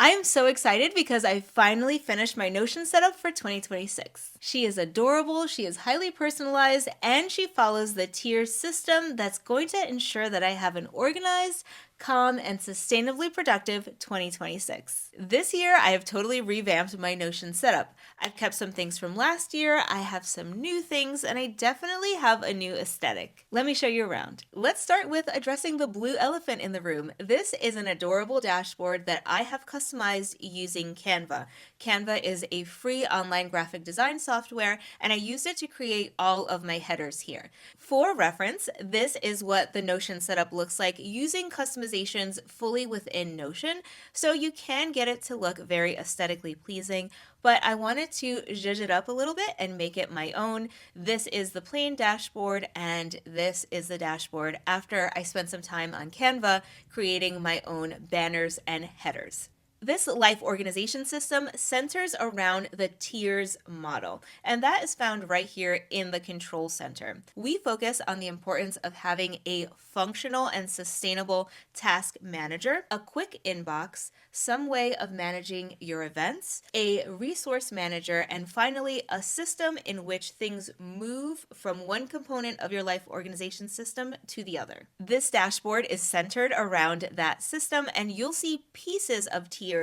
I am so excited because I finally finished my Notion setup for 2026. She is adorable, she is highly personalized, and she follows the tiers system that's going to ensure that I have an organized, calm, and sustainably productive 2026. This year, I have totally revamped my Notion setup. I've kept some things from last year, I have some new things, and I definitely have a new aesthetic. Let me show you around. Let's start with addressing the blue elephant in the room. This is an adorable dashboard that I have customized using Canva. Canva is a free online graphic design software, and I used it to create all of my headers here. For reference, this is what the Notion setup looks like using customizations fully within Notion, so you can get it to look very aesthetically pleasing, but I wanted to zhuzh it up a little bit and make it my own. This is the plain dashboard, and this is the dashboard after I spent some time on Canva creating my own banners and headers. This life organization system centers around the tiers model, and that is found right here in the control center. We focus on the importance of having a functional and sustainable task manager, a quick inbox, some way of managing your events, a resource manager, and finally, a system in which things move from one component of your life organization system to the other. This dashboard is centered around that system, and you'll see pieces of tiers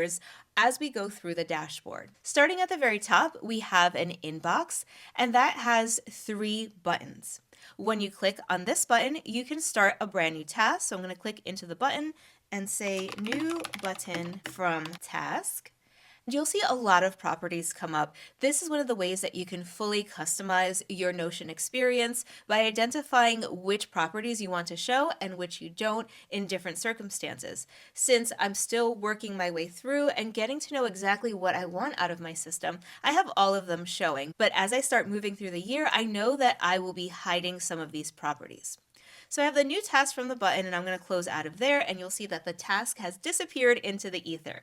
as we go through the dashboard. Starting at the very top, we have an inbox, and that has 3 buttons. When you click on this button, you can start a brand new task. So I'm going to click into the button and say new button from task. You'll see a lot of properties come up. This is one of the ways that you can fully customize your Notion experience by identifying which properties you want to show and which you don't in different circumstances. Since I'm still working my way through and getting to know exactly what I want out of my system, I have all of them showing. But as I start moving through the year, I know that I will be hiding some of these properties. So I have the new task from the button, and I'm going to close out of there, and you'll see that the task has disappeared into the ether.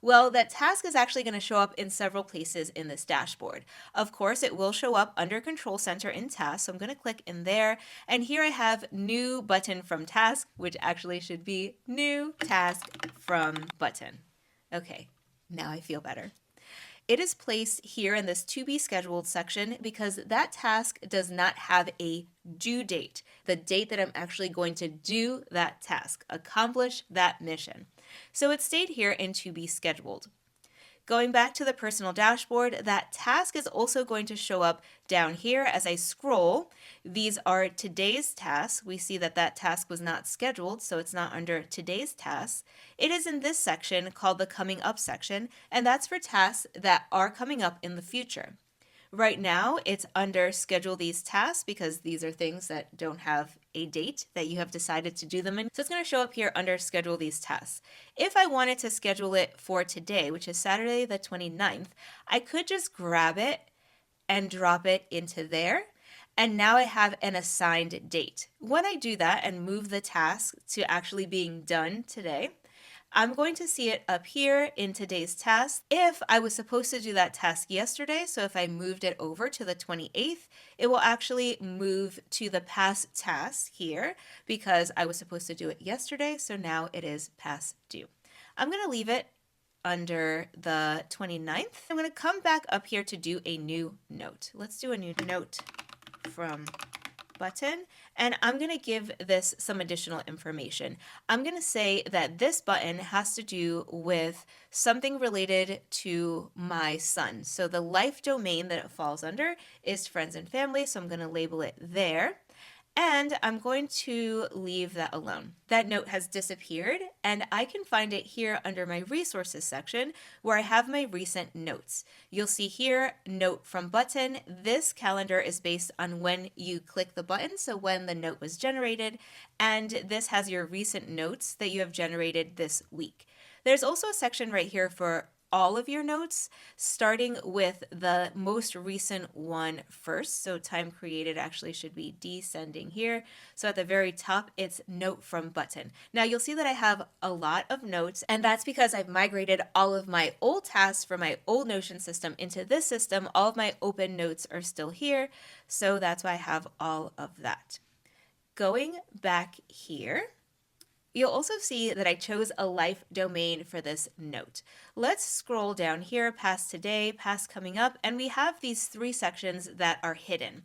Well, that task is actually going to show up in several places in this dashboard. Of course, it will show up under Control Center in Task, so I'm going to click in there, and here I have New Button from Task, which actually should be New Task from Button. Okay, now I feel better. It is placed here in this to be scheduled section because that task does not have a due date, the date that I'm actually going to do that task, accomplish that mission. So it stayed here in to be scheduled. Going back to the personal dashboard, that task is also going to show up down here as I scroll. These are today's tasks. We see that that task was not scheduled, so it's not under today's tasks. It is in this section called the coming up section, and that's for tasks that are coming up in the future. Right now, it's under schedule these tasks because these are things that don't have a date that you have decided to do them in. So it's going to show up here under schedule these tasks. If I wanted to schedule it for today, which is Saturday the 29th, I could just grab it and drop it into there. And now I have an assigned date. When I do that and move the task to actually being done today, I'm going to see it up here in today's task. If I was supposed to do that task yesterday, so if I moved it over to the 28th, it will actually move to the past task here because I was supposed to do it yesterday, so now it is past due. I'm going to leave it under the 29th. I'm going to come back up here to do a new note. Let's do a new note from button, and I'm going to give this some additional information. I'm going to say that this button has to do with something related to my son. So the life domain that it falls under is friends and family, so I'm going to label it there. And I'm going to leave that alone. That note has disappeared, and I can find it here under my resources section where I have my recent notes. You'll see here, note from button. This calendar is based on when you click the button, so when the note was generated, and this has your recent notes that you have generated this week. There's also a section right here for all of your notes, starting with the most recent one first. So time created actually should be descending here. So at the very top, it's note from button. Now you'll see that I have a lot of notes, and that's because I've migrated all of my old tasks from my old Notion system into this system. All of my open notes are still here. So that's why I have all of that. Going back here, You'll also see that I chose a life domain for this note. Let's scroll down here past today, past coming up, and we have these 3 sections that are hidden.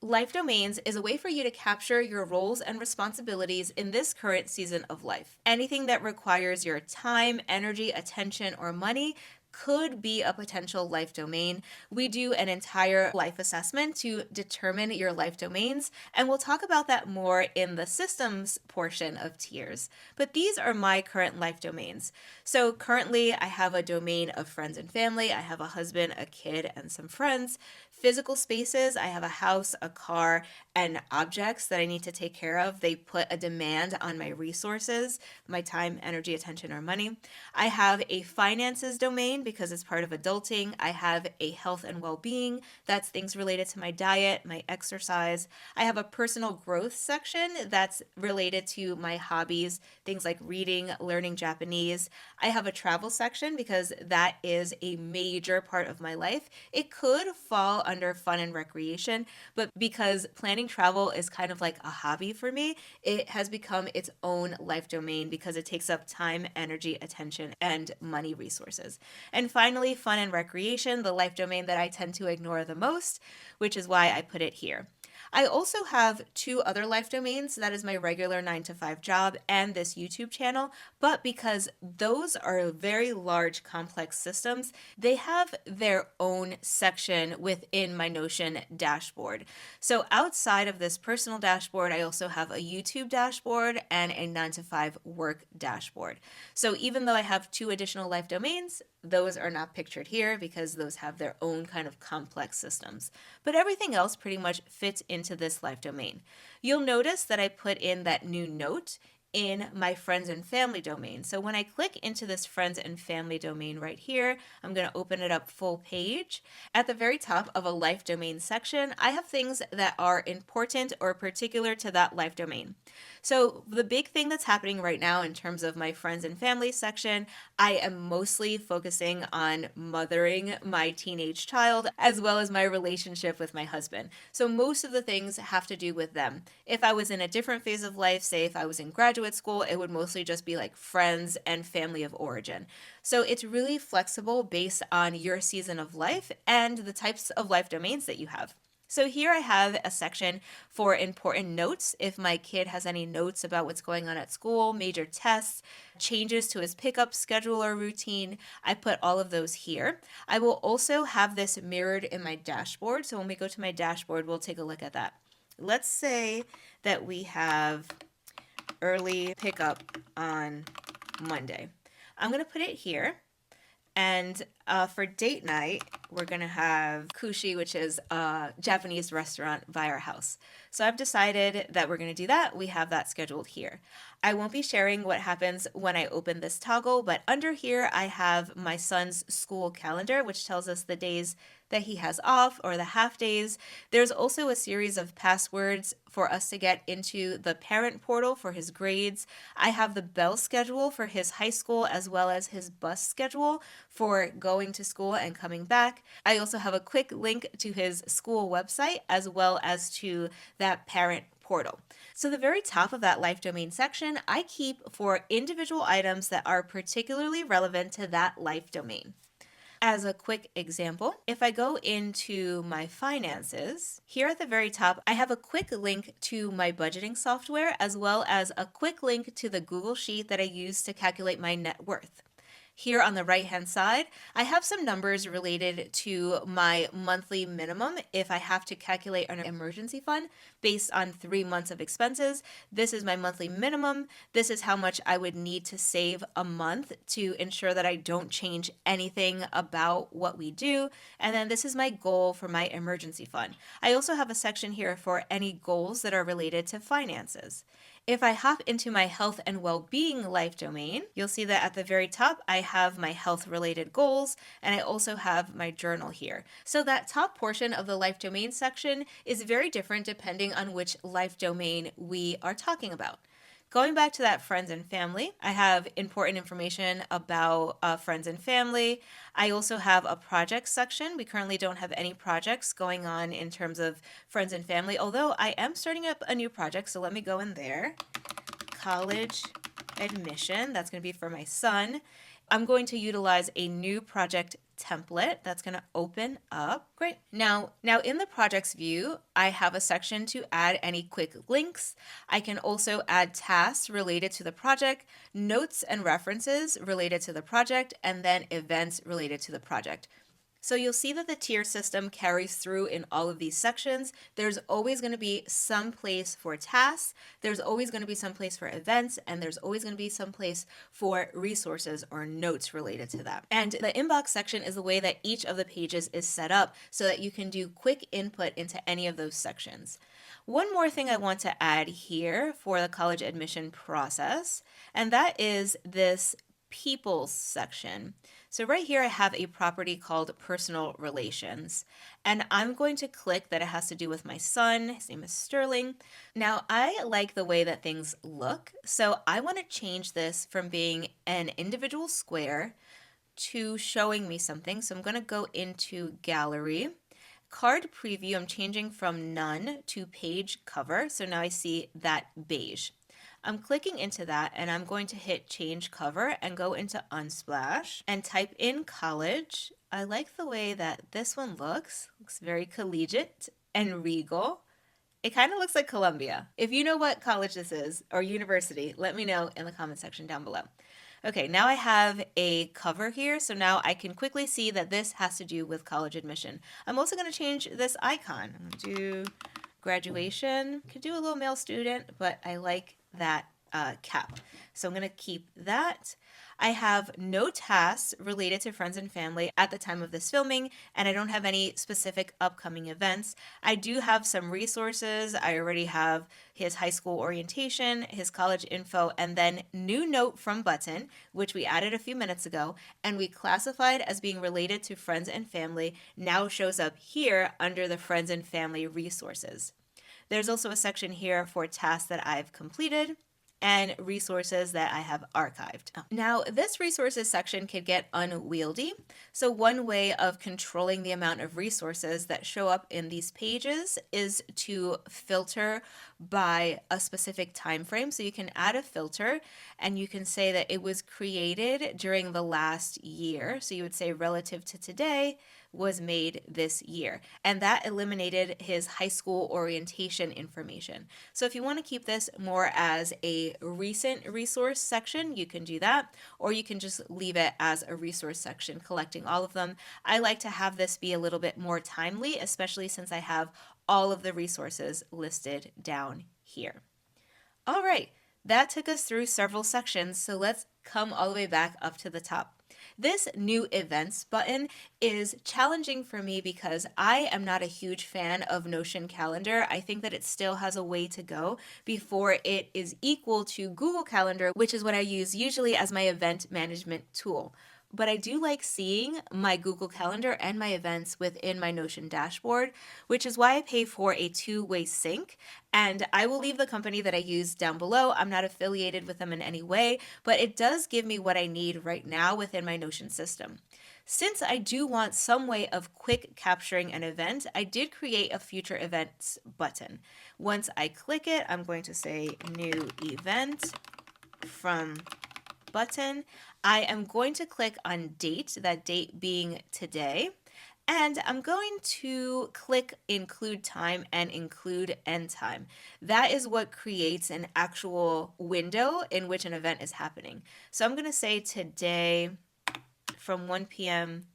Life domains is a way for you to capture your roles and responsibilities in this current season of life. Anything that requires your time, energy, attention, or money could be a potential life domain. We do an entire life assessment to determine your life domains, and we'll talk about that more in the systems portion of tiers. But these are my current life domains. So currently, I have a domain of friends and family. I have a husband, a kid, and some friends. Physical spaces, I have a house, a car, and objects that I need to take care of. They put a demand on my resources, my time, energy, attention, or money. I have a finances domain because it's part of adulting. I have a health and well-being. That's things related to my diet, my exercise. I have a personal growth section that's related to my hobbies, things like reading, learning Japanese. I have a travel section because that is a major part of my life. It could fall under fun and recreation, but because planning travel is kind of like a hobby for me, it has become its own life domain because it takes up time, energy, attention, and money resources. And finally, fun and recreation, the life domain that I tend to ignore the most, which is why I put it here. I also have 2 other life domains. That is my regular 9 to 5 job and this YouTube channel. But because those are very large, complex systems, they have their own section within my Notion dashboard. So outside of this personal dashboard, I also have a YouTube dashboard and a 9 to 5 work dashboard. So even though I have 2 additional life domains, those are not pictured here because those have their own kind of complex systems. But everything else pretty much fits into this life domain. You'll notice that I put in that new note in my friends and family domain. So when I click into this friends and family domain right here, I'm going to open it up full page. At the very top of a life domain section, I have things that are important or particular to that life domain. So the big thing that's happening right now in terms of my friends and family section, I am mostly focusing on mothering my teenage child as well as my relationship with my husband. So most of the things have to do with them. If I was in a different phase of life, say if I was in graduate school, it would mostly just be like friends and family of origin. So it's really flexible based on your season of life and the types of life domains that you have. So here I have a section for important notes. If my kid has any notes about what's going on at school, major tests, changes to his pickup schedule or routine, I put all of those here. I will also have this mirrored in my dashboard. So when we go to my dashboard, we'll take a look at that. Let's say that we have early pickup on Monday. I'm going to put it here. And for date night, we're going to have Kushi, which is a Japanese restaurant by our house. So I've decided that we're going to do that. We have that scheduled here. I won't be sharing what happens when I open this toggle, but under here I have my son's school calendar, which tells us the days that he has off or the half days. There's also a series of passwords for us to get into the parent portal for his grades. I have the bell schedule for his high school as well as his bus schedule for going to school and coming back. I also have a quick link to his school website as well as to that parent portal. So the very top of that life domain section, I keep for individual items that are particularly relevant to that life domain. As a quick example, if I go into my finances, here at the very top, I have a quick link to my budgeting software as well as a quick link to the Google Sheet that I use to calculate my net worth. Here on the right-hand side, I have some numbers related to my monthly minimum if I have to calculate an emergency fund based on 3 months of expenses. This is my monthly minimum. This is how much I would need to save a month to ensure that I don't change anything about what we do. And then this is my goal for my emergency fund. I also have a section here for any goals that are related to finances. If I hop into my health and well-being life domain, you'll see that at the very top, I have my health-related goals, and I also have my journal here. So that top portion of the life domain section is very different depending on which life domain we are talking about. Going back to that friends and family, I have important information about friends and family. I also have a project section. We currently don't have any projects going on in terms of friends and family, although I am starting up a new project, so let me go in there. College admission. That's going to be for my son. I'm going to utilize a new project template that's going to open up. Great. Now in the projects view, I have a section to add any quick links. I can also add tasks related to the project, notes and references related to the project, and then events related to the project. So you'll see that the tier system carries through in all of these sections. There's always going to be some place for tasks, there's always going to be some place for events, and there's always going to be some place for resources or notes related to that. And the inbox section is the way that each of the pages is set up so that you can do quick input into any of those sections. One more thing I want to add here for the college admission process, and that is this people section. So right here I have a property called personal relations, and I'm going to click that it has to do with my son. His name is Sterling. Now I like the way that things look, so I want to change this from being an individual square to showing me something. So I'm going to go into gallery. Card preview, I'm changing from none to page cover. So now I see that beige. I'm clicking into that and I'm going to hit change cover and go into Unsplash and type in college. I like the way that this one looks. Looks very collegiate and regal. It kind of looks like Columbia. If you know what college this is or university, let me know in the comment section down below. Okay, now I have a cover here, so now I can quickly see that this has to do with college admission. I'm also going to change this icon. I'm going to do graduation. Could do a little male student, but I like that cap. So I'm going to keep that. I have no tasks related to friends and family at the time of this filming, and I don't have any specific upcoming events. I do have some resources. I already have his high school orientation, his college info, and then new note from Button, which we added a few minutes ago, and we classified as being related to friends and family, now shows up here under the friends and family resources. There's also a section here for tasks that I've completed and resources that I have archived. Now, this resources section could get unwieldy. So one way of controlling the amount of resources that show up in these pages is to filter by a specific time frame. So you can add a filter and you can say that it was created during the last year. So you would say relative to today was made this year. And that eliminated his high school orientation information. So if you want to keep this more as a recent resource section, you can do that, or you can just leave it as a resource section, collecting all of them. I like to have this be a little bit more timely, especially since I have all of the resources listed down here. All right, that took us through several sections, so let's come all the way back up to the top. This new events button is challenging for me because I am not a huge fan of Notion Calendar. I think that it still has a way to go before it is equal to Google Calendar, which is what I use usually as my event management tool. But I do like seeing my Google Calendar and my events within my Notion dashboard, which is why I pay for a two-way sync. And I will leave the company that I use down below. I'm not affiliated with them in any way, but it does give me what I need right now within my Notion system. Since I do want some way of quick capturing an event, I did create a future events button. Once I click it, I'm going to say new event from Button. I am going to click on date, that date being today, and I'm going to click include time and include end time. That is what creates an actual window in which an event is happening. So I'm going to say today from 1 p.m.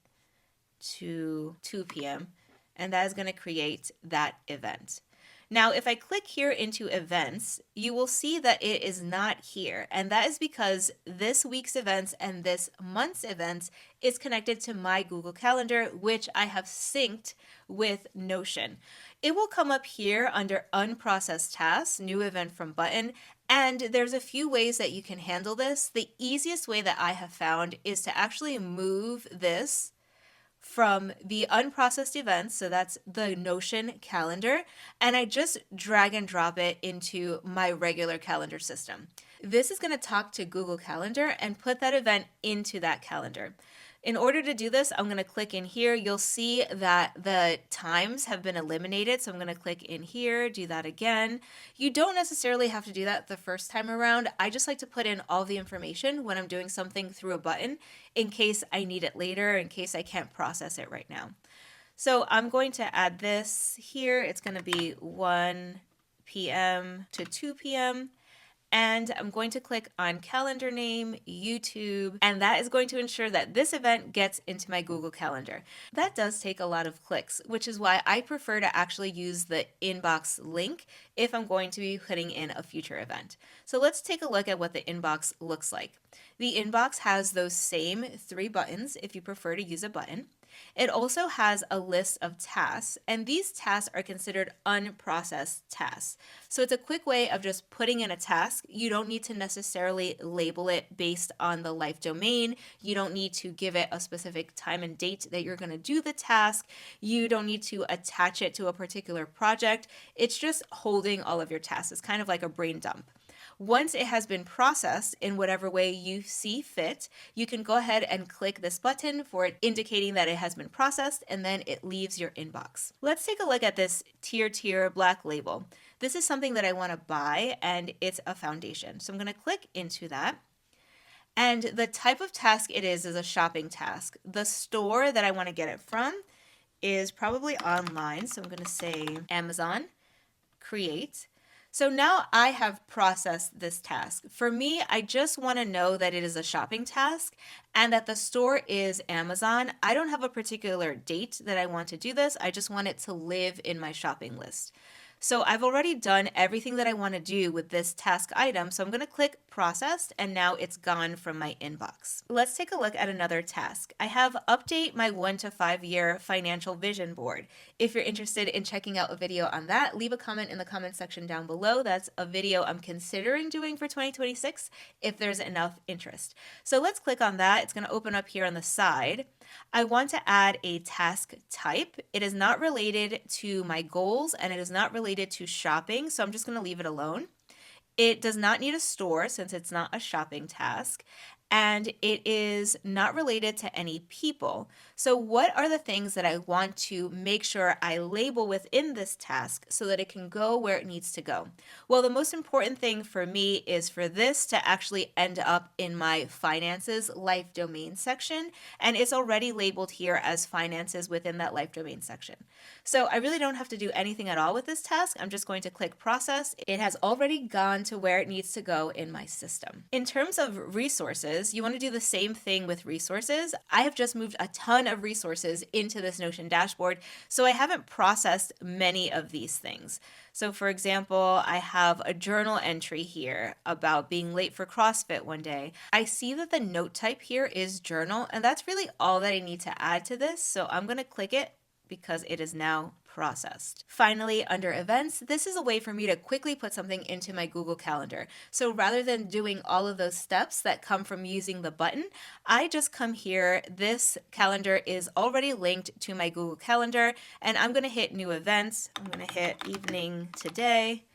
to 2 p.m., and that is going to create that event. Now, if I click here into events, you will see that it is not here. And that is because this week's events and this month's events is connected to my Google Calendar, which I have synced with Notion. It will come up here under unprocessed tasks, new event from Button. And there's a few ways that you can handle this. The easiest way that I have found is to actually move this from the unprocessed events, so that's the Notion calendar, and I just drag and drop it into my regular calendar system. This is going to talk to Google Calendar and put that event into that calendar. In order to do this, I'm going to click in here. You'll see that the times have been eliminated. So I'm going to click in here, do that again. You don't necessarily have to do that the first time around. I just like to put in all the information when I'm doing something through a button in case I need it later, in case I can't process it right now. So I'm going to add this here. It's going to be 1 p.m. to 2 p.m. And I'm going to click on calendar name, YouTube, and that is going to ensure that this event gets into my Google Calendar. That does take a lot of clicks, which is why I prefer to actually use the inbox link if I'm going to be putting in a future event. So let's take a look at what the inbox looks like. The inbox has those same 3 buttons if you prefer to use a button. It also has a list of tasks, and these tasks are considered unprocessed tasks. So it's a quick way of just putting in a task. You don't need to necessarily label it based on the life domain. You don't need to give it a specific time and date that you're going to do the task. You don't need to attach it to a particular project. It's just holding all of your tasks. It's kind of like a brain dump. Once it has been processed in whatever way you see fit, you can go ahead and click this button for it indicating that it has been processed, and then it leaves your inbox. Let's take a look at this tier black label. This is something that I want to buy, and it's a foundation. So I'm going to click into that. And the type of task it is a shopping task. The store that I want to get it from is probably online. So I'm going to say Amazon, create. So now I have processed this task. For me, I just want to know that it is a shopping task and that the store is Amazon. I don't have a particular date that I want to do this. I just want it to live in my shopping list. So I've already done everything that I want to do with this task item. So I'm going to click processed, and now it's gone from my inbox. Let's take a look at another task. I have update my 1 to 5 year financial vision board. If you're interested in checking out a video on that, leave a comment in the comment section down below. That's a video I'm considering doing for 2026 if there's enough interest. So let's click on that. It's going to open up here on the side. I want to add a task type. It is not related to my goals and it is not related to shopping, so I'm just going to leave it alone. It does not need a store since it's not a shopping task, and it is not related to any people. So what are the things that I want to make sure I label within this task so that it can go where it needs to go? Well, the most important thing for me is for this to actually end up in my finances life domain section, and it's already labeled here as finances within that life domain section. So I really don't have to do anything at all with this task. I'm just going to click process. It has already gone to where it needs to go in my system. In terms of resources, you want to do the same thing with resources. I have just moved a ton of resources into this Notion dashboard, so I haven't processed many of these things. So for example, I have a journal entry here about being late for CrossFit one day. I see that the note type here is journal, and that's really all that I need to add to this. So I'm going to click it because it is now processed. Finally, under events, this is a way for me to quickly put something into my Google Calendar. So rather than doing all of those steps that come from using the button, I just come here. This calendar is already linked to my Google Calendar, and I'm going to hit new events. I'm going to hit evening today.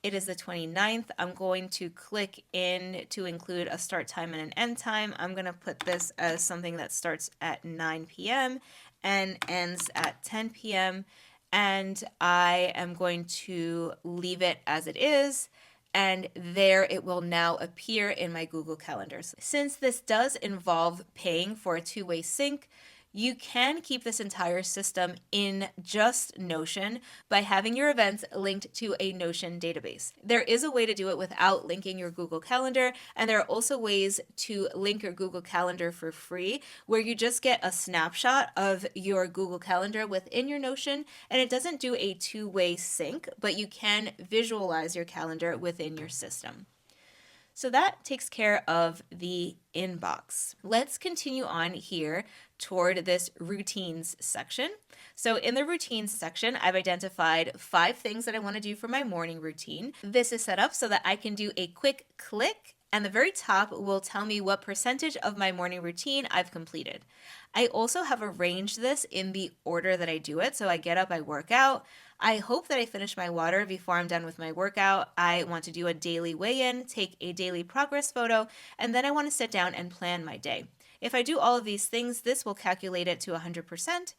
It is the 29th. I'm going to click in to include a start time and an end time. I'm going to put this as something that starts at 9 p.m. and ends at 10 p.m. And I am going to leave it as it is. And there it will now appear in my Google Calendars. Since this does involve paying for a two-way sync, you can keep this entire system in just Notion by having your events linked to a Notion database. There is a way to do it without linking your Google Calendar, and there are also ways to link your Google Calendar for free, where you just get a snapshot of your Google Calendar within your Notion, and it doesn't do a two-way sync, but you can visualize your calendar within your system. So that takes care of the inbox. Let's continue on here toward this routines section. So in the routines section, I've identified 5 things that I want to do for my morning routine. This is set up so that I can do a quick click, and the very top will tell me what percentage of my morning routine I've completed. I also have arranged this in the order that I do it. So I get up, I work out. I hope that I finish my water before I'm done with my workout. I want to do a daily weigh-in, take a daily progress photo, and then I want to sit down and plan my day. If I do all of these things, this will calculate it to 100%.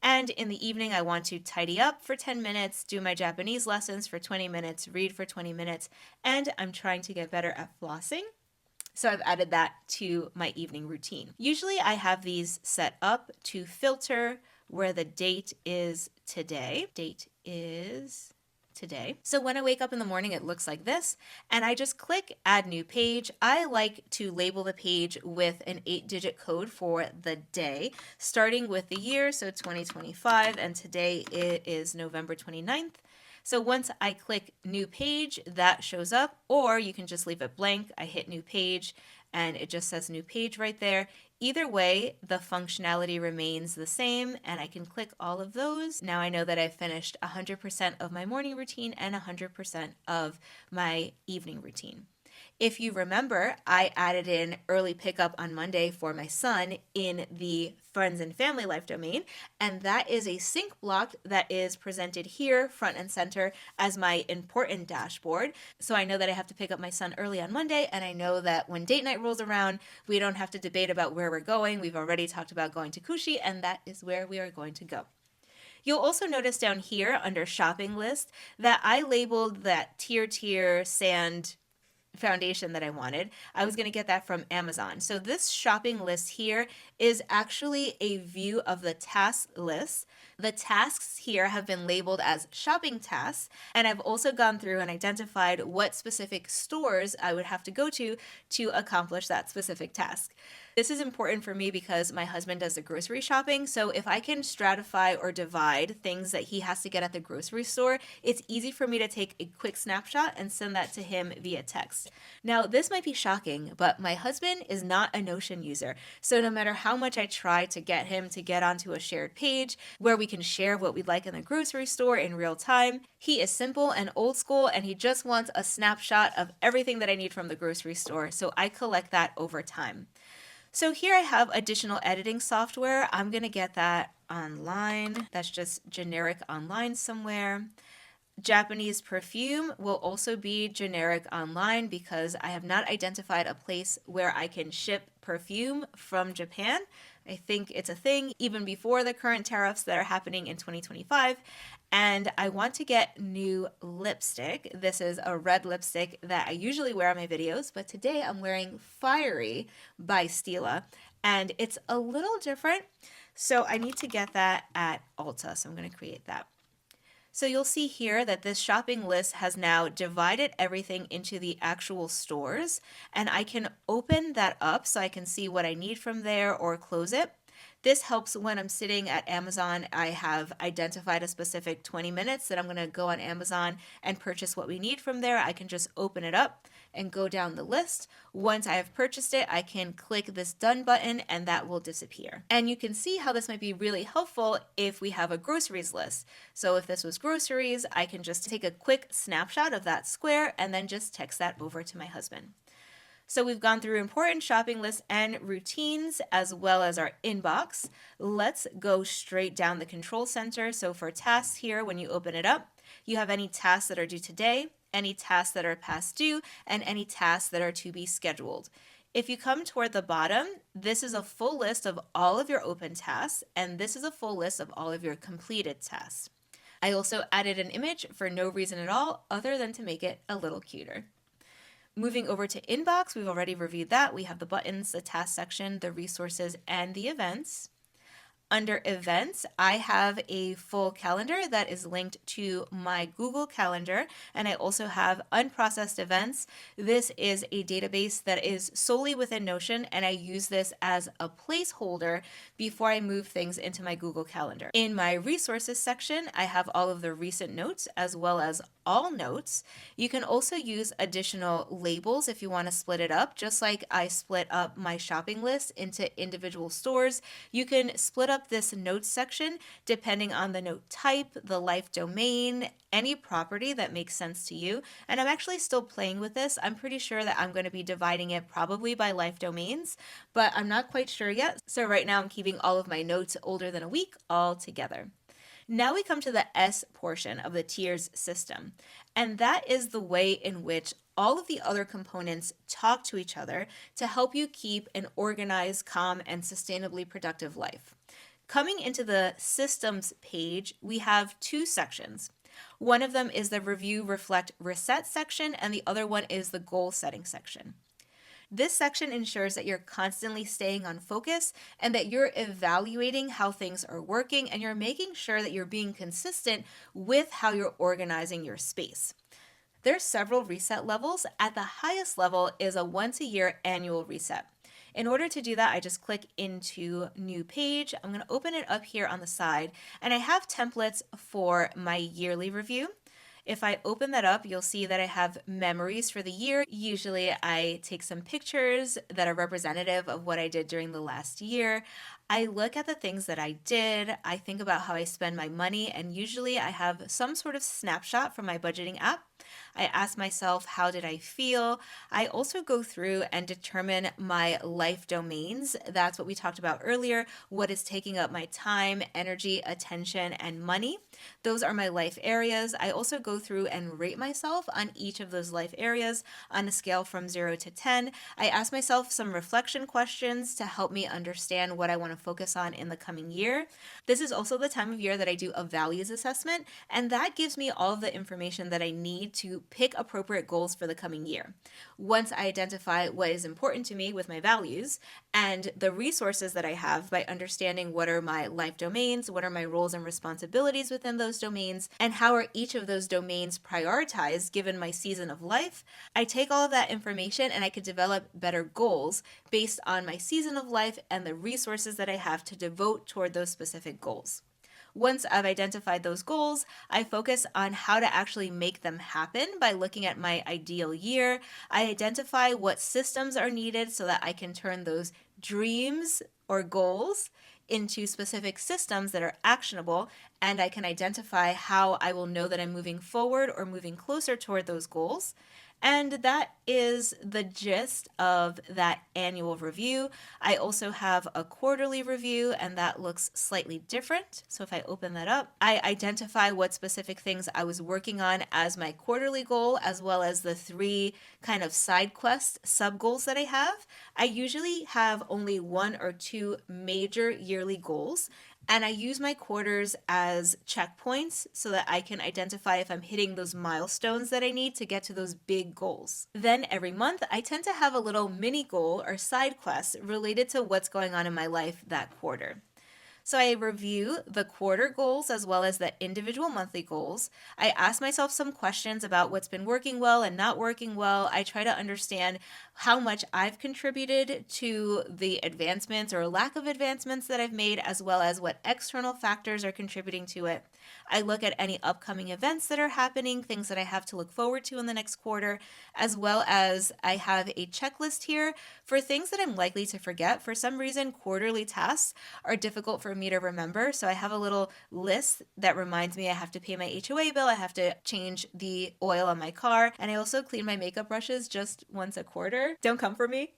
And in the evening, I want to tidy up for 10 minutes, do my Japanese lessons for 20 minutes, read for 20 minutes, and I'm trying to get better at flossing. So I've added that to my evening routine. Usually I have these set up to filter where the date is today. Date is today. So when I wake up in the morning, it looks like this, and I just click add new page. I like to label the page with an 8-digit code for the day, starting with the year, so 2025, and today it is November 29th. So once I click new page, that shows up, or you can just leave it blank. I hit new page and it just says new page right there. Either way, the functionality remains the same and I can click all of those. Now I know that I've finished 100% of my morning routine and 100% of my evening routine. If you remember, I added in early pickup on Monday for my son in the friends and family life domain, and that is a sync block that is presented here front and center as my important dashboard. So I know that I have to pick up my son early on Monday, and I know that when date night rolls around, we don't have to debate about where we're going. We've already talked about going to Kushi, and that is where we are going to go. You'll also notice down here under shopping list that I labeled that tier sand foundation that I wanted. I was going to get that from Amazon. So this shopping list here is actually a view of the task list. The tasks here have been labeled as shopping tasks, and I've also gone through and identified what specific stores I would have to go to accomplish that specific task. This is important for me because my husband does the grocery shopping, so if I can stratify or divide things that he has to get at the grocery store, it's easy for me to take a quick snapshot and send that to him via text. Now, this might be shocking, but my husband is not a Notion user, so no matter how much I try to get him to get onto a shared page where we can share what we'd like in the grocery store in real time, he is simple and old school and he just wants a snapshot of everything that I need from the grocery store, so I collect that over time. So here I have additional editing software. I'm going to get that online. That's just generic online somewhere. Japanese perfume will also be generic online because I have not identified a place where I can ship perfume from Japan. I think it's a thing even before the current tariffs that are happening in 2025. And I want to get new lipstick. This is a red lipstick that I usually wear on my videos, but today I'm wearing Fiery by Stila, and it's a little different. So I need to get that at Ulta, so I'm going to create that. So you'll see here that this shopping list has now divided everything into the actual stores, and I can open that up so I can see what I need from there or close it. This helps when I'm sitting at Amazon. I have identified a specific 20 minutes that I'm going to go on Amazon and purchase what we need from there. I can just open it up and go down the list. Once I have purchased it, I can click this done button and that will disappear. And you can see how this might be really helpful if we have a groceries list. So if this was groceries, I can just take a quick snapshot of that square and then just text that over to my husband. So we've gone through important shopping lists and routines as well as our inbox. Let's go straight down the control center. So for tasks here, when you open it up, you have any tasks that are due today, any tasks that are past due, and any tasks that are to be scheduled. If you come toward the bottom, this is a full list of all of your open tasks, and this is a full list of all of your completed tasks. I also added an image for no reason at all other than to make it a little cuter. Moving over to inbox, we've already reviewed that. We have the buttons, the task section, the resources, and the events. Under events, I have a full calendar that is linked to my Google Calendar, and I also have unprocessed events. This is a database that is solely within Notion, and I use this as a placeholder before I move things into my Google Calendar. In my resources section, I have all of the recent notes as well as all notes. You can also use additional labels if you want to split it up, just like I split up my shopping list into individual stores. You can split up this notes section depending on the note type, the life domain, any property that makes sense to you. And I'm actually still playing with this. I'm pretty sure that I'm going to be dividing it probably by life domains, but I'm not quite sure yet. So right now I'm keeping all of my notes older than a week all together. Now we come to the S portion of the tiers system, and that is the way in which all of the other components talk to each other to help you keep an organized, calm, and sustainably productive life. Coming into the systems page, we have two sections. One of them is the review, reflect, reset section, and the other one is the goal setting section. This section ensures that you're constantly staying on focus and that you're evaluating how things are working and you're making sure that you're being consistent with how you're organizing your space. There's several reset levels. At the highest level is a once a year annual reset. In order to do that, I just click into new page. I'm going to open it up here on the side, and I have templates for my yearly review. If I open that up, you'll see that I have memories for the year. Usually I take some pictures that are representative of what I did during the last year. I look at the things that I did. I think about how I spend my money, and usually I have some sort of snapshot from my budgeting app. I ask myself, how did I feel? I also go through and determine my life domains. That's what we talked about earlier. What is taking up my time, energy, attention, and money? Those are my life areas. I also go through and rate myself on each of those life areas on a scale from 0 to 10. I ask myself some reflection questions to help me understand what I want to focus on in the coming year. This is also the time of year that I do a values assessment, and that gives me all of the information that I need to pick appropriate goals for the coming year. Once I identify what is important to me with my values and the resources that I have by understanding what are my life domains, what are my roles and responsibilities within those domains, and how are each of those domains prioritized given my season of life, I take all of that information and I can develop better goals based on my season of life and the resources that I have to devote toward those specific goals. Once I've identified those goals, I focus on how to actually make them happen by looking at my ideal year. I identify what systems are needed so that I can turn those dreams or goals into specific systems that are actionable, and I can identify how I will know that I'm moving forward or moving closer toward those goals. And that is the gist of that annual review. I also have a quarterly review, and that looks slightly different. So if I open that up, I identify what specific things I was working on as my quarterly goal, as well as the 3 kind of side quest sub goals that I have. I usually have only 1 or 2 major yearly goals, and I use my quarters as checkpoints so that I can identify if I'm hitting those milestones that I need to get to those big goals. Then every month, I tend to have a little mini goal or side quest related to what's going on in my life that quarter. So I review the quarter goals as well as the individual monthly goals. I ask myself some questions about what's been working well and not working well. I try to understand how much I've contributed to the advancements or lack of advancements that I've made, as well as what external factors are contributing to it. I look at any upcoming events that are happening, things that I have to look forward to in the next quarter, as well as I have a checklist here for things that I'm likely to forget. For some reason, quarterly tasks are difficult for me to remember, so I have a little list that reminds me I have to pay my HOA bill, I have to change the oil on my car, and I also clean my makeup brushes just once a quarter. Don't come for me.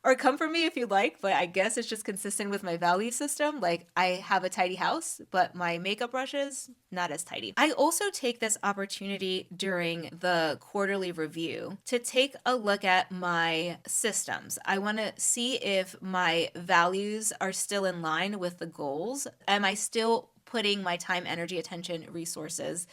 Or come for me if you like, but I guess it's just consistent with my value system. Like, I have a tidy house, but my makeup brushes, not as tidy. I also take this opportunity during the quarterly review to take a look at my systems. I want to see if my values are still in line with the goals. Am I still putting my time, energy, attention, resources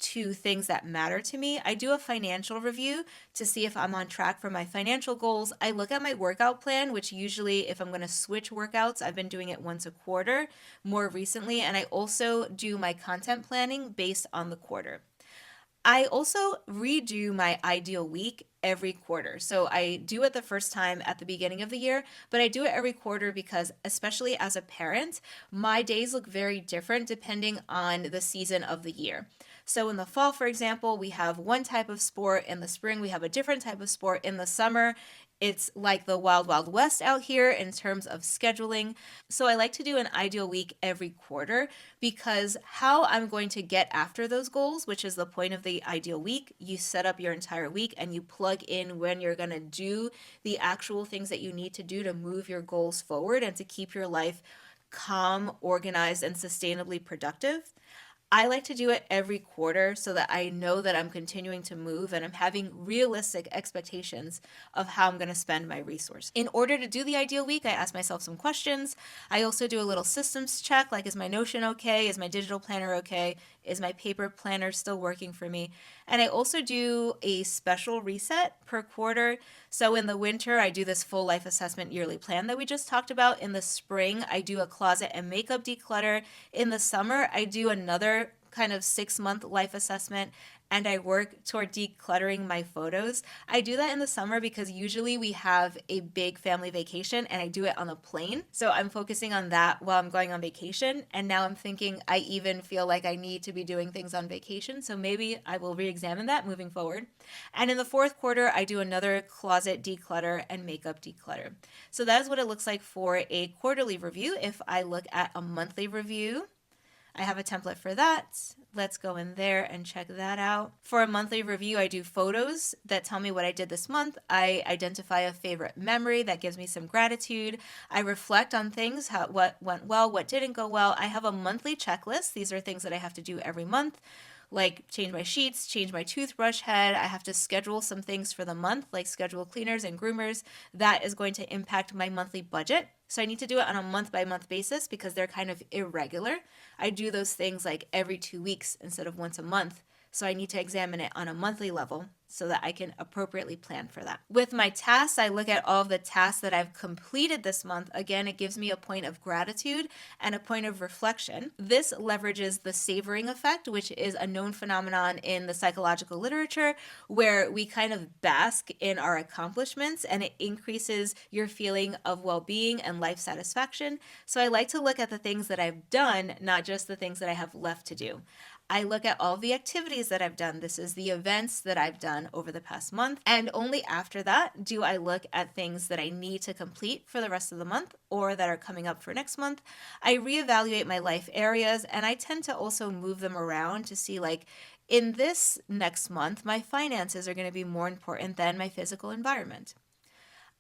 to things that matter to me? I do a financial review to see if I'm on track for my financial goals. I look at my workout plan, which usually, if I'm going to switch workouts, I've been doing it once a quarter more recently. And I also do my content planning based on the quarter. I also redo my ideal week every quarter. So I do it the first time at the beginning of the year, but I do it every quarter because, especially as a parent, my days look very different depending on the season of the year. So in the fall, for example, we have one type of sport. In the spring, we have a different type of sport. In the summer, it's like the wild, wild west out here in terms of scheduling. So I like to do an ideal week every quarter because how I'm going to get after those goals, which is the point of the ideal week, you set up your entire week and you plug in when you're going to do the actual things that you need to do to move your goals forward and to keep your life calm, organized, and sustainably productive. I like to do it every quarter so that I know that I'm continuing to move and I'm having realistic expectations of how I'm going to spend my resource. In order to do the ideal week, I ask myself some questions. I also do a little systems check, like, is my Notion okay? Is my digital planner okay? Is my paper planner still working for me? And I also do a special reset per quarter. So in the winter, I do this full life assessment yearly plan that we just talked about. In the spring, I do a closet and makeup declutter. In the summer, I do another kind of 6 month life assessment and I work toward decluttering my photos. I do that in the summer because usually we have a big family vacation and I do it on a plane. So I'm focusing on that while I'm going on vacation. And now I'm thinking I even feel like I need to be doing things on vacation. So maybe I will re examine that moving forward. And in the fourth quarter, I do another closet declutter and makeup declutter. So that is what it looks like for a quarterly review. If I look at a monthly review, I have a template for that. Let's go in there and check that out. For a monthly review, I do photos that tell me what I did this month. I identify a favorite memory that gives me some gratitude. I reflect on things, what went well, what didn't go well. I have a monthly checklist. These are things that I have to do every month, like change my sheets, change my toothbrush head. I have to schedule some things for the month, like schedule cleaners and groomers. That is going to impact my monthly budget. So I need to do it on a month by month basis because they're kind of irregular. I do those things like every 2 weeks instead of once a month. So I need to examine it on a monthly level so that I can appropriately plan for that. With my tasks, I look at all of the tasks that I've completed this month. Again, it gives me a point of gratitude and a point of reflection. This leverages the savoring effect, which is a known phenomenon in the psychological literature where we kind of bask in our accomplishments and it increases your feeling of well-being and life satisfaction. So I like to look at the things that I've done, not just the things that I have left to do. I look at all the activities that I've done. This is the events that I've done over the past month. And only after that do I look at things that I need to complete for the rest of the month or that are coming up for next month. I reevaluate my life areas and I tend to also move them around to see, like, in this next month, my finances are going to be more important than my physical environment.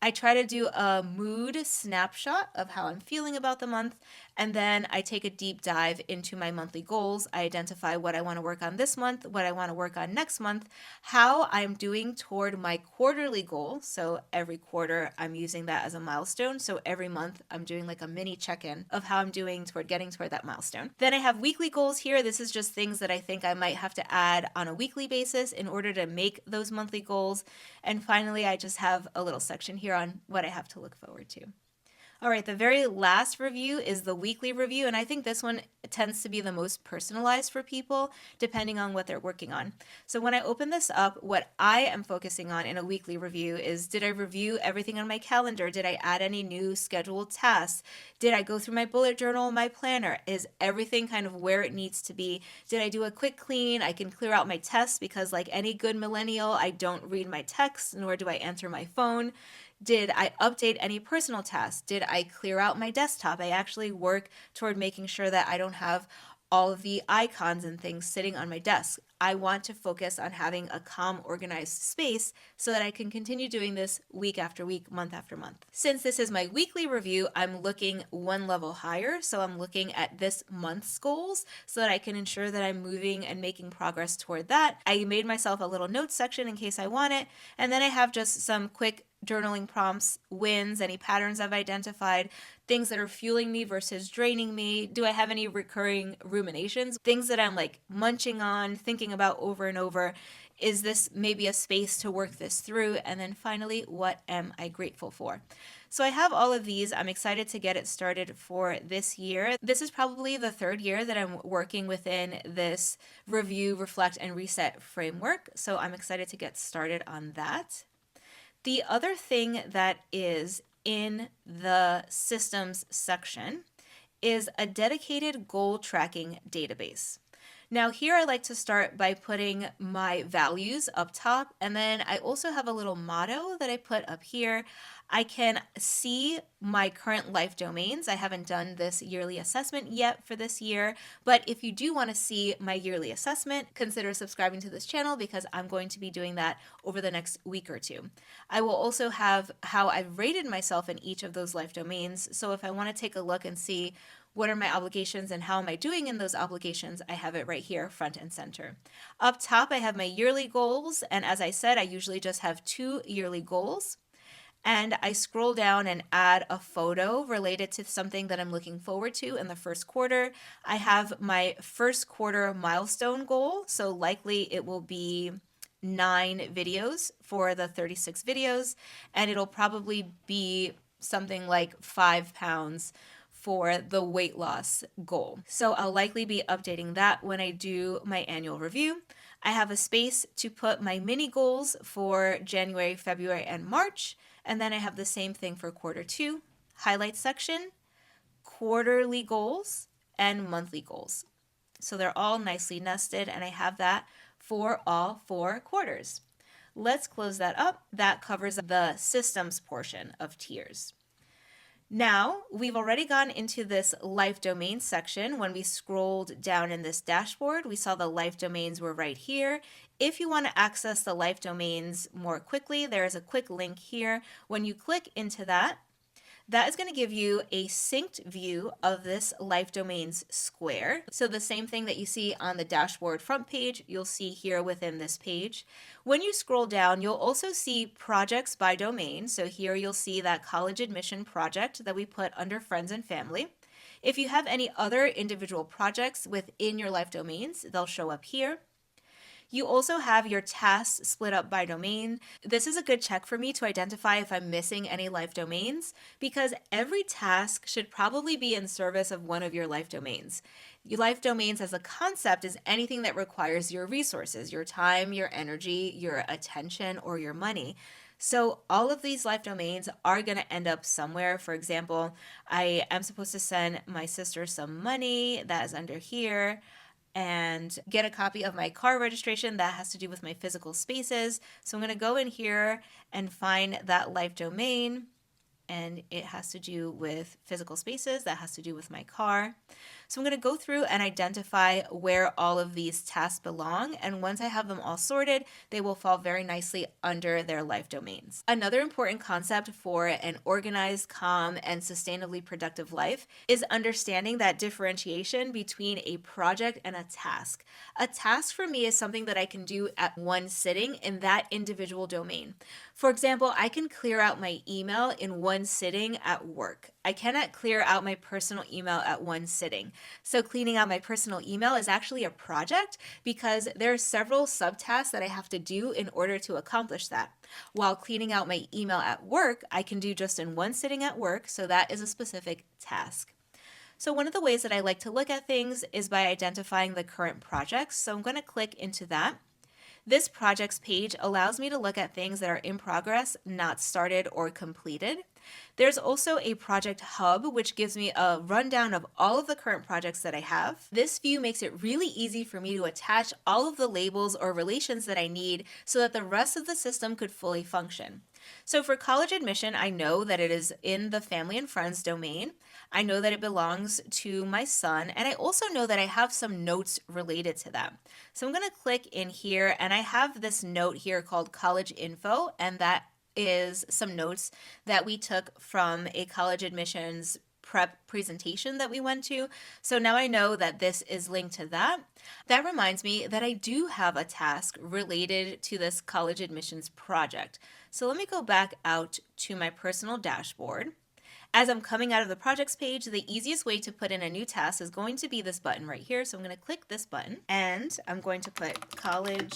I try to do a mood snapshot of how I'm feeling about the month, and then I take a deep dive into my monthly goals. I identify what I want to work on this month, what I want to work on next month, how I'm doing toward my quarterly goal. So every quarter, I'm using that as a milestone. So every month, I'm doing like a mini check-in of how I'm doing toward getting toward that milestone. Then I have weekly goals here. This is just things that I think I might have to add on a weekly basis in order to make those monthly goals. And finally, I just have a little section here on what I have to look forward to. All right, the very last review is the weekly review, and I think this one tends to be the most personalized for people depending on what they're working on. So when I open this up, what I am focusing on in a weekly review is, did I review everything on my calendar? Did I add any new scheduled tasks? Did I go through my bullet journal, my planner? Is everything kind of where it needs to be? Did I do a quick clean? I can clear out my text because, like any good millennial, I don't read my text, nor do I answer my phone. Did I update any personal tasks? Did I clear out my desktop? I actually work toward making sure that I don't have all of the icons and things sitting on my desk. I want to focus on having a calm, organized space so that I can continue doing this week after week, month after month. Since this is my weekly review, I'm looking one level higher. So I'm looking at this month's goals so that I can ensure that I'm moving and making progress toward that. I made myself a little notes section in case I want it. And then I have just some quick journaling prompts, wins, any patterns I've identified, things that are fueling me versus draining me. Do I have any recurring ruminations? Things that I'm like munching on, thinking about over and over. Is this maybe a space to work this through? And then finally, what am I grateful for? So I have all of these. I'm excited to get it started for this year. This is probably the third year that I'm working within this review, reflect, and reset framework. So I'm excited to get started on that. The other thing that is in the systems section is a dedicated goal tracking database. Now here I like to start by putting my values up top, and then I also have a little motto that I put up here. I can see my current life domains. I haven't done this yearly assessment yet for this year, but if you do want to see my yearly assessment, consider subscribing to this channel because I'm going to be doing that over the next week or two. I will also have how I've rated myself in each of those life domains. So if I want to take a look and see what are my obligations and how am I doing in those obligations, I have it right here, front and center. Up top, I have my yearly goals. And as I said, I usually just have 2 yearly goals. And I scroll down and add a photo related to something that I'm looking forward to in the first quarter. I have my first quarter milestone goal. So likely it will be 9 videos for the 36 videos. And it'll probably be something like 5 pounds for the weight loss goal. So I'll likely be updating that when I do my annual review. I have a space to put my mini goals for January, February, and March. And then I have the same thing for quarter 2, highlight section, quarterly goals, and monthly goals. So they're all nicely nested, and I have that for all 4 quarters. Let's close that up. That covers the systems portion of tiers. Now, we've already gone into this life domain section. When we scrolled down in this dashboard, we saw the life domains were right here. If you want to access the life domains more quickly, there is a quick link here. When you click into that, that is going to give you a synced view of this life domains square. So the same thing that you see on the dashboard front page, you'll see here within this page. When you scroll down, you'll also see projects by domain. So here you'll see that college admission project that we put under friends and family. If you have any other individual projects within your life domains, they'll show up here. You also have your tasks split up by domain. This is a good check for me to identify if I'm missing any life domains, because every task should probably be in service of one of your life domains. Your life domains as a concept is anything that requires your resources, your time, your energy, your attention, or your money. So all of these life domains are going to end up somewhere. For example, I am supposed to send my sister some money. That is under here. And get a copy of my car registration that has to do with my physical spaces. So I'm going to go in here and find that life domain, and it has to do with physical spaces, that has to do with my car. So I'm going to go through and identify where all of these tasks belong, and once I have them all sorted, they will fall very nicely under their life domains. Another important concept for an organized, calm, and sustainably productive life is understanding that differentiation between a project and a task. A task for me is something that I can do at one sitting in that individual domain. For example, I can clear out my email in one sitting at work. I cannot clear out my personal email at one sitting. So cleaning out my personal email is actually a project because there are several subtasks that I have to do in order to accomplish that. While cleaning out my email at work, I can do just in one sitting at work, so that is a specific task. So one of the ways that I like to look at things is by identifying the current projects. So I'm going to click into that. This projects page allows me to look at things that are in progress, not started or completed. There's also a project hub, which gives me a rundown of all of the current projects that I have. This view makes it really easy for me to attach all of the labels or relations that I need so that the rest of the system could fully function. So for college admission, I know that it is in the family and friends domain. I know that it belongs to my son, and I also know that I have some notes related to that. So I'm going to click in here, and I have this note here called college info, and that is some notes that we took from a college admissions prep presentation that we went to. So now I know that this is linked to that. That reminds me that I do have a task related to this college admissions project. So let me go back out to my personal dashboard. As I'm coming out of the projects page, the easiest way to put in a new task is going to be this button right here. So I'm going to click this button and I'm going to put college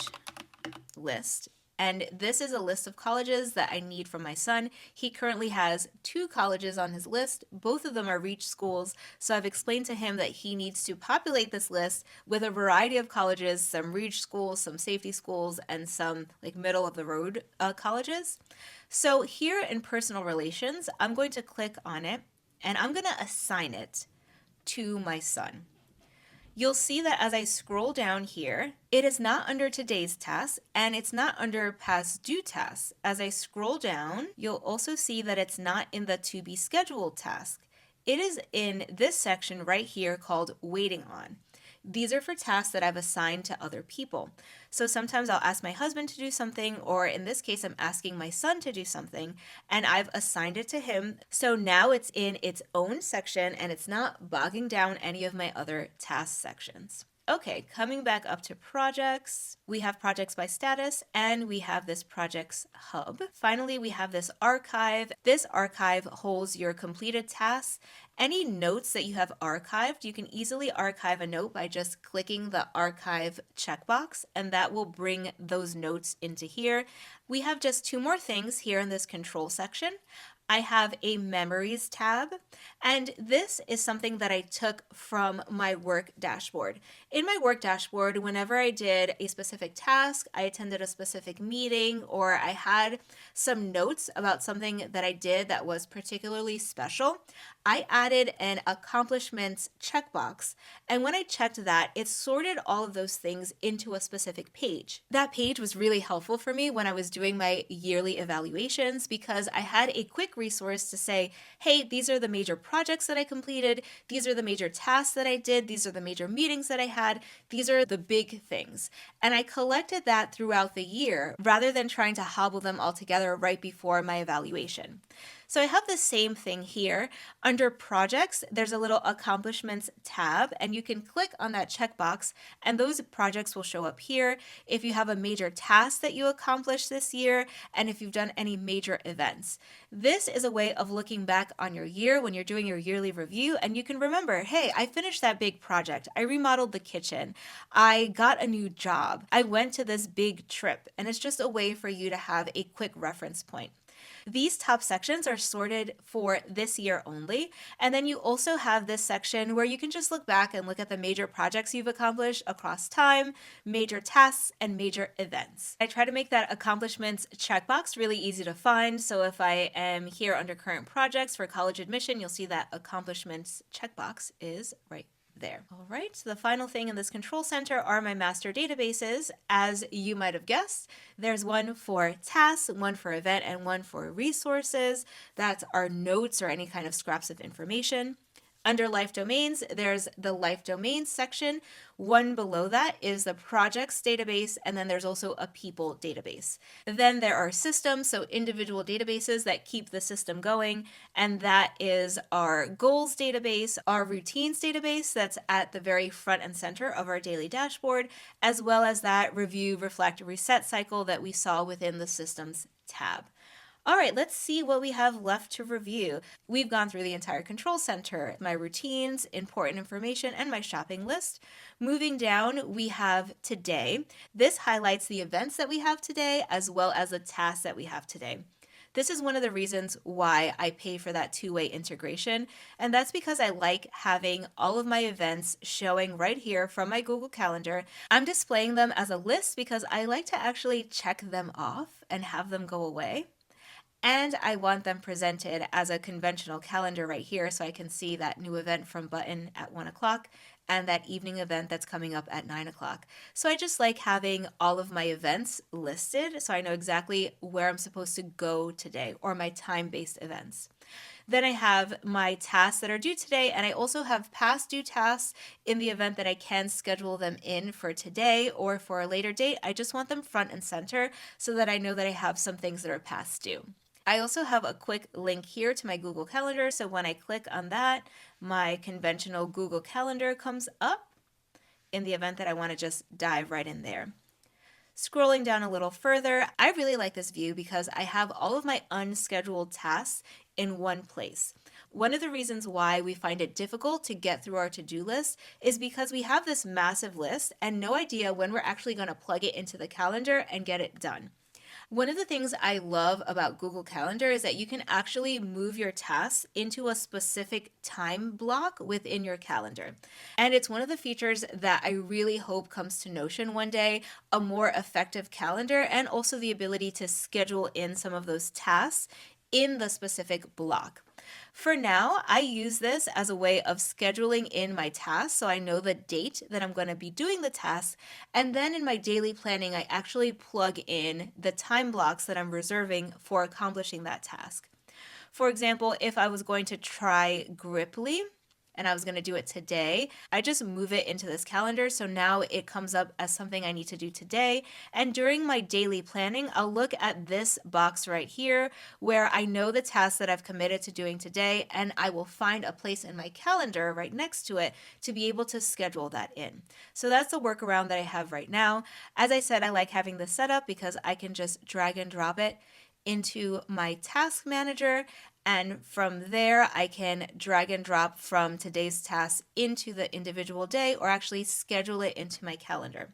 list. And this is a list of colleges that I need for my son. He currently has 2 colleges on his list. Both of them are Reach schools. So I've explained to him that he needs to populate this list with a variety of colleges, some Reach schools, some safety schools, and some like middle of the road colleges. So here in personal relations, I'm going to click on it and I'm going to assign it to my son. You'll see that as I scroll down here, it is not under today's task and it's not under past due tasks. As I scroll down, you'll also see that it's not in the to be scheduled task. It is in this section right here called waiting on. These are for tasks that I've assigned to other people. So sometimes I'll ask my husband to do something, or in this case, I'm asking my son to do something, and I've assigned it to him. So now it's in its own section and it's not bogging down any of my other task sections. Okay, coming back up to projects, we have projects by status and we have this projects hub. Finally, we have this archive. This archive holds your completed tasks. Any notes that you have archived, you can easily archive a note by just clicking the archive checkbox, and that will bring those notes into here. We have just two more things here in this control section. I have a memories tab, and this is something that I took from my work dashboard. In my work dashboard, whenever I did a specific task, I attended a specific meeting, or I had some notes about something that I did that was particularly special, I added an accomplishments checkbox. And when I checked that, it sorted all of those things into a specific page. That page was really helpful for me when I was doing my yearly evaluations because I had a quick resource to say, hey, these are the major projects that I completed. These are the major tasks that I did. These are the major meetings that I had. These are the big things. And I collected that throughout the year rather than trying to hobble them all together right before my evaluation. So I have the same thing here. Under projects, there's a little accomplishments tab, and you can click on that checkbox and those projects will show up here. If you have a major task that you accomplished this year, and if you've done any major events. This is a way of looking back on your year when you're doing your yearly review, and you can remember, hey, I finished that big project. I remodeled the kitchen. I got a new job. I went to this big trip, and it's just a way for you to have a quick reference point. These top sections are sorted for this year only. And then you also have this section where you can just look back and look at the major projects you've accomplished across time, major tasks, and major events. I try to make that accomplishments checkbox really easy to find. So if I am here under current projects for college admission, you'll see that accomplishments checkbox is right there. All right, so the final thing in this control center are my master databases. As you might have guessed, there's one for tasks, one for event, and one for resources. That's our notes or any kind of scraps of information. Under life domains, there's the life domains section. One below that is the projects database, and then there's also a people database. Then there are systems, so individual databases that keep the system going, and that is our goals database, our routines database that's at the very front and center of our daily dashboard, as well as that review, reflect, reset cycle that we saw within the systems tab. All right, let's see what we have left to review. We've gone through the entire control center, my routines, important information, and my shopping list. Moving down, we have today. This highlights the events that we have today as well as the tasks that we have today. This is one of the reasons why I pay for that two-way integration, and that's because I like having all of my events showing right here from my Google Calendar. I'm displaying them as a list because I like to actually check them off and have them go away. And I want them presented as a conventional calendar right here so I can see that new event from Button at 1 o'clock and that evening event that's coming up at 9 o'clock. So I just like having all of my events listed so I know exactly where I'm supposed to go today, or my time-based events. Then I have my tasks that are due today, and I also have past due tasks in the event that I can schedule them in for today or for a later date. I just want them front and center so that I know that I have some things that are past due. I also have a quick link here to my Google Calendar, so when I click on that, my conventional Google Calendar comes up in the event that I want to just dive right in there. Scrolling down a little further, I really like this view because I have all of my unscheduled tasks in one place. One of the reasons why we find it difficult to get through our to-do list is because we have this massive list and no idea when we're actually going to plug it into the calendar and get it done. One of the things I love about Google Calendar is that you can actually move your tasks into a specific time block within your calendar. And it's one of the features that I really hope comes to Notion one day, a more effective calendar, and also the ability to schedule in some of those tasks in the specific block. For now, I use this as a way of scheduling in my tasks so I know the date that I'm going to be doing the task. And then in my daily planning, I actually plug in the time blocks that I'm reserving for accomplishing that task. For example, if I was going to try Griply, and I was going to do it today, I just move it into this calendar. So now it comes up as something I need to do today. And during my daily planning, I'll look at this box right here where I know the tasks that I've committed to doing today, and I will find a place in my calendar right next to it to be able to schedule that in. So that's the workaround that I have right now. As I said, I like having this set up because I can just drag and drop it into my task manager, and from there I can drag and drop from today's tasks into the individual day, or actually schedule it into my calendar.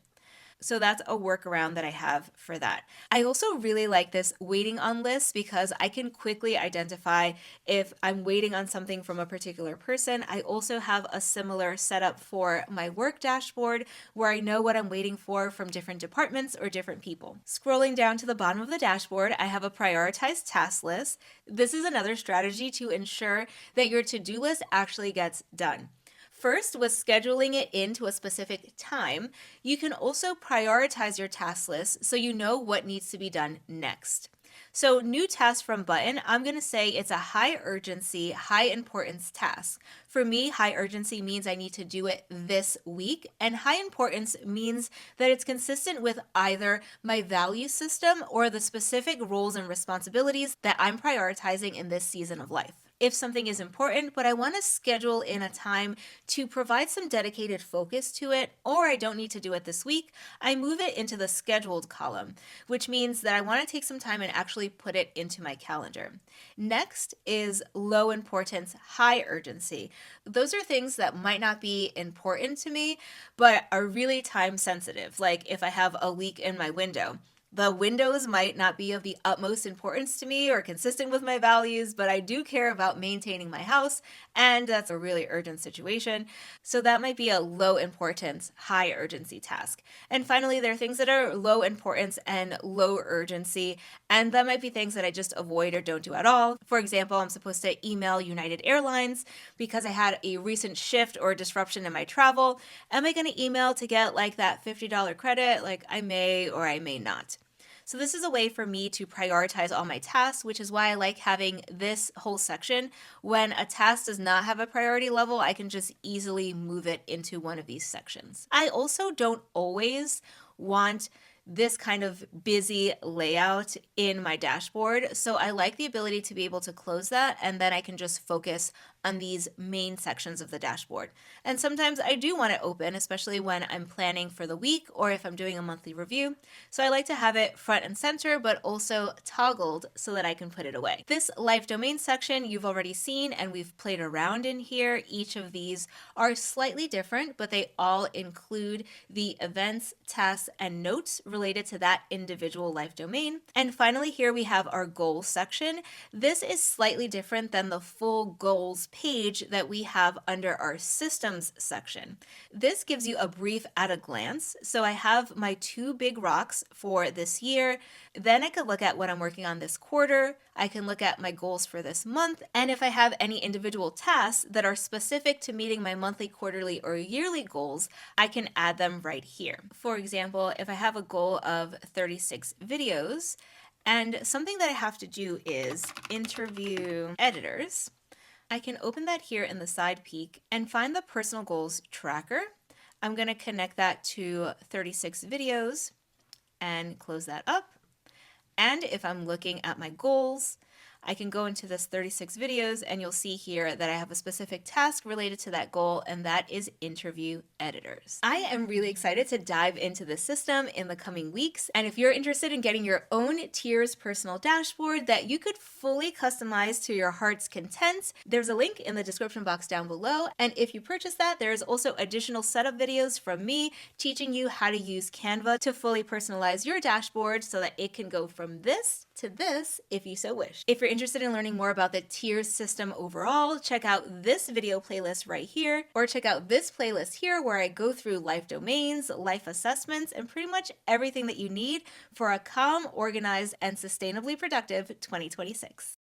So that's a workaround that I have for that. I also really like this waiting on list because I can quickly identify if I'm waiting on something from a particular person. I also have a similar setup for my work dashboard where I know what I'm waiting for from different departments or different people. Scrolling down to the bottom of the dashboard, I have a prioritized task list. This is another strategy to ensure that your to-do list actually gets done. First, with scheduling it into a specific time, you can also prioritize your task list so you know what needs to be done next. So, new task from Button, I'm going to say it's a high urgency, high importance task. For me, high urgency means I need to do it this week, and high importance means that it's consistent with either my value system or the specific roles and responsibilities that I'm prioritizing in this season of life. If something is important, but I want to schedule in a time to provide some dedicated focus to it, or I don't need to do it this week, I move it into the scheduled column, which means that I want to take some time and actually put it into my calendar. Next is low importance, high urgency. Those are things that might not be important to me, but are really time sensitive. Like if I have a leak in my window, the windows might not be of the utmost importance to me or consistent with my values, but I do care about maintaining my house, and that's a really urgent situation. So that might be a low importance, high urgency task. And finally, there are things that are low importance and low urgency, and that might be things that I just avoid or don't do at all. For example, I'm supposed to email United Airlines because I had a recent shift or disruption in my travel. Am I going to email to get like that $50 credit? Like I may or I may not. So this is a way for me to prioritize all my tasks, which is why I like having this whole section. When a task does not have a priority level, I can just easily move it into one of these sections. I also don't always want this kind of busy layout in my dashboard. So I like the ability to be able to close that, and then I can just focus on these main sections of the dashboard. And sometimes I do want it open, especially when I'm planning for the week or if I'm doing a monthly review. So I like to have it front and center, but also toggled so that I can put it away. This life domain section you've already seen, and we've played around in here. Each of these are slightly different, but they all include the events, tasks, and notes related to that individual life domain. And finally, here we have our goals section. This is slightly different than the full goals page that we have under our systems section. This gives you a brief at a glance. So I have my 2 big rocks for this year. Then I could look at what I'm working on this quarter. I can look at my goals for this month. And if I have any individual tasks that are specific to meeting my monthly, quarterly, or yearly goals, I can add them right here. For example, if I have a goal of 36 videos, and something that I have to do is interview editors, I can open that here in the side peek and find the personal goals tracker. I'm going to connect that to 36 videos and close that up. And if I'm looking at my goals, I can go into this 36 videos and you'll see here that I have a specific task related to that goal, and that is interview editors. I am really excited to dive into this system in the coming weeks. And if you're interested in getting your own Tiers personal dashboard that you could fully customize to your heart's content, there's a link in the description box down below. And if you purchase that, there's also additional setup videos from me teaching you how to use Canva to fully personalize your dashboard so that it can go from this to this if you so wish. If you're interested in learning more about the Tiers system overall, check out this video playlist right here, or check out this playlist here where I go through life domains, life assessments, and pretty much everything that you need for a calm, organized, and sustainably productive 2026.